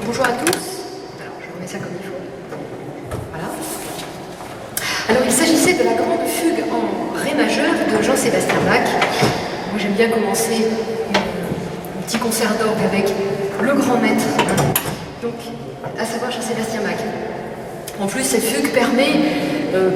Bonjour à tous. Alors, je remets ça comme il faut. Voilà. Alors, il s'agissait de la grande fugue en ré majeur de Jean-Sébastien Bach. Moi, j'aime bien commencer un petit concert d'orgue avec le grand maître, donc, à savoir Jean-Sébastien Bach. En plus, cette fugue permet,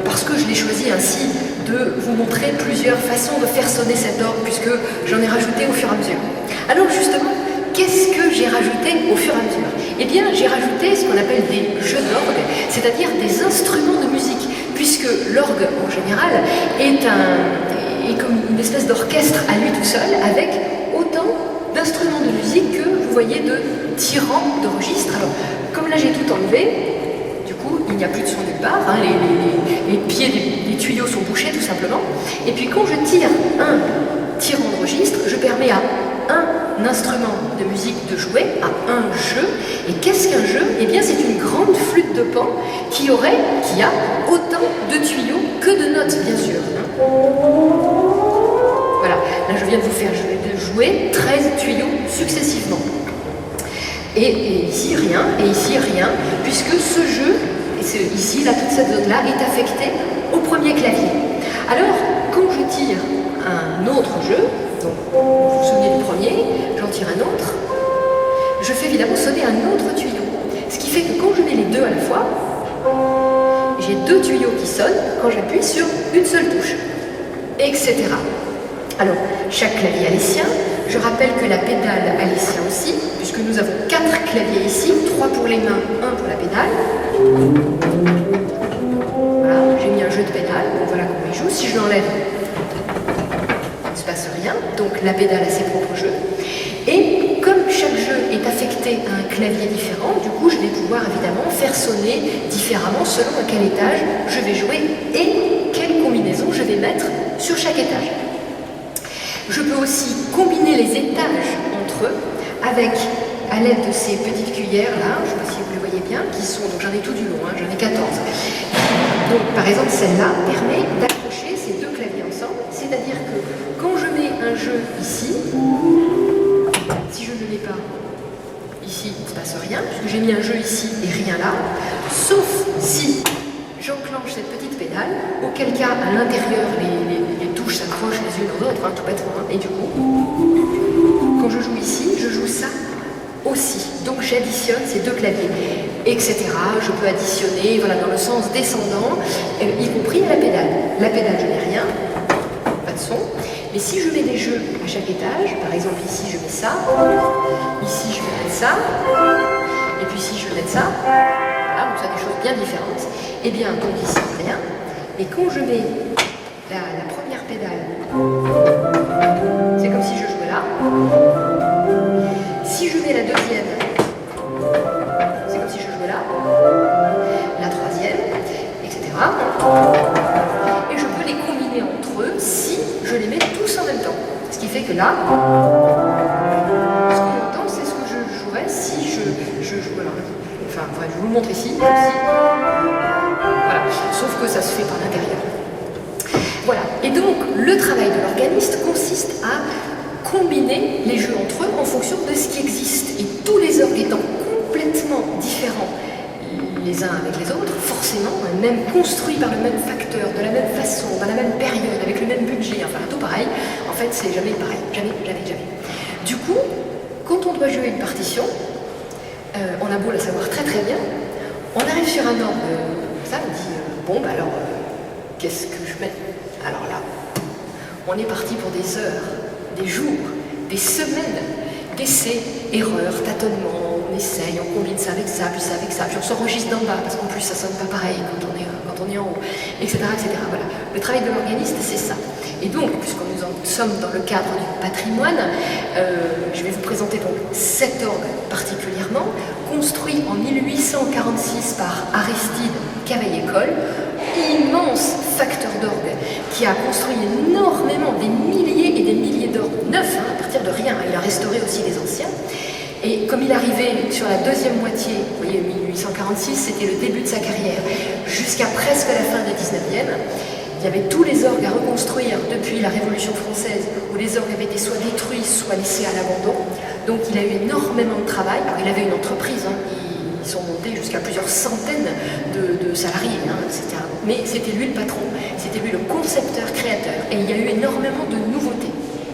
parce que je l'ai choisie ainsi, de vous montrer plusieurs façons de faire sonner cet orgue, puisque j'en ai rajouté au fur et à mesure. Alors justement, qu'est-ce que j'ai rajouté au fur et à mesure? Eh bien, j'ai rajouté ce qu'on appelle des jeux d'orgue, c'est-à-dire des instruments de musique, puisque l'orgue, en général, est comme une espèce d'orchestre à lui tout seul, avec autant d'instruments de musique que vous voyez de tirants de registres. Alors, comme là j'ai tout enlevé, du coup, il n'y a plus de son nulle part, hein, les pieds des tuyaux sont bouchés tout simplement, et puis quand je tire un tirant de registre, je permets à un instrument de musique de jouer, à un jeu. Et qu'est-ce qu'un jeu? Eh bien, c'est une grande flûte de Pan qui a autant de tuyaux que de notes, bien sûr. Hein. Voilà, là je viens de vous faire jouer 13 tuyaux successivement. Et ici rien, puisque ce jeu, ici, là, toute cette zone-là, est affectée au premier clavier. Alors, quand je tire un autre jeu, donc, vous vous souvenez du premier, j'en tire un autre, je fais évidemment sonner un autre tuyau. Ce qui fait que quand je mets les deux à la fois, j'ai deux tuyaux qui sonnent quand j'appuie sur une seule touche, etc. Alors, chaque clavier a les siens. Je rappelle que la pédale a les siens aussi, puisque nous avons 4 claviers ici, 3 pour les mains, 1 pour la pédale. Voilà, j'ai mis un jeu de pédale, donc voilà comment il joue. Si je l'enlève, il ne se passe rien, donc la pédale a ses propres jeux. Et comme chaque jeu est affecté à un clavier différent, du coup je vais pouvoir évidemment faire sonner différemment selon à quel étage je vais jouer et quelle combinaison je vais mettre sur chaque étage. Je peux aussi combiner les étages entre eux avec, à l'aide de ces petites cuillères là, je ne sais pas si vous les voyez bien, qui sont, donc j'en ai tout du long, hein, j'en ai 14. Donc par exemple celle-là permet d'accrocher ces deux claviers ensemble, c'est-à-dire que quand je mets un jeu ici, si je ne le mets pas ici, il ne se passe rien, puisque j'ai mis un jeu ici et rien là, sauf si j'enclenche cette petite pédale, auquel cas à l'intérieur les touches s'accrochent les unes aux autres, hein, tout bêtement, hein, et du coup, quand je joue ici, je joue ça aussi. Donc j'additionne ces deux claviers, etc. Je peux additionner voilà, dans le sens descendant, y compris à la pédale. La pédale, je n'ai rien, pas de son. Mais si je mets des jeux à chaque étage, par exemple ici je mets ça, ici je vais mettre ça, et puis ici je vais mettre ça, voilà, donc ça des choses bien différentes, et bien donc ici rien, et quand je mets la première pédale, c'est comme si je jouais là, si je mets la deuxième, c'est comme si je jouais là, la troisième, etc. Et je peux les combiner entre eux si je les mets tous en même temps. Ce qui fait que là, ce qu'on entend, c'est ce que je jouerais si je jouais là. Enfin, bref, je vous le montre ici. Voilà. Sauf que ça se fait par l'intérieur. Voilà. Et donc, le travail de l'organiste consiste à combiner les jeux entre eux en fonction de ce qui existe. Et tous les orgues étant complètement différents les uns avec les autres, forcément, même construits par le même facteur, de la même façon, dans la même période, avec le même budget, enfin tout pareil, en fait c'est jamais pareil, jamais. Du coup, quand on doit jouer une partition, on a beau la savoir très bien, on arrive sur un orgue, ça on dit, bon bah alors, qu'est-ce que je mets? Alors là, on est parti pour des heures, des jours, des semaines d'essais, erreurs, tâtonnements, on essaye, on combine ça avec ça, puis on s'enregistre d'en bas, parce qu'en plus ça sonne pas pareil quand on est en haut, etc. Voilà. Le travail de l'organiste, c'est ça. Et donc, puisque nous en sommes dans le cadre du patrimoine, je vais vous présenter donc cet orgue particulièrement, construit en 1846 par Aristide Cavaillé-Coll, immense facteur d'orgue qui a construit énormément, des milliers et des milliers d'orgues neufs, hein, à partir de rien, il a restauré aussi des anciens. Et comme il arrivait sur la deuxième moitié, vous voyez, 1846, c'était le début de sa carrière, jusqu'à presque la fin du 19e, il y avait tous les orgues à reconstruire depuis la Révolution française, où les orgues avaient été soit détruits, soit laissés à l'abandon. Donc il a eu énormément de travail. Alors, il avait une entreprise, hein, ils sont montés jusqu'à plusieurs centaines de salariés, hein, mais c'était lui le patron, c'était lui le concepteur, créateur, et il y a eu énormément de nouveautés.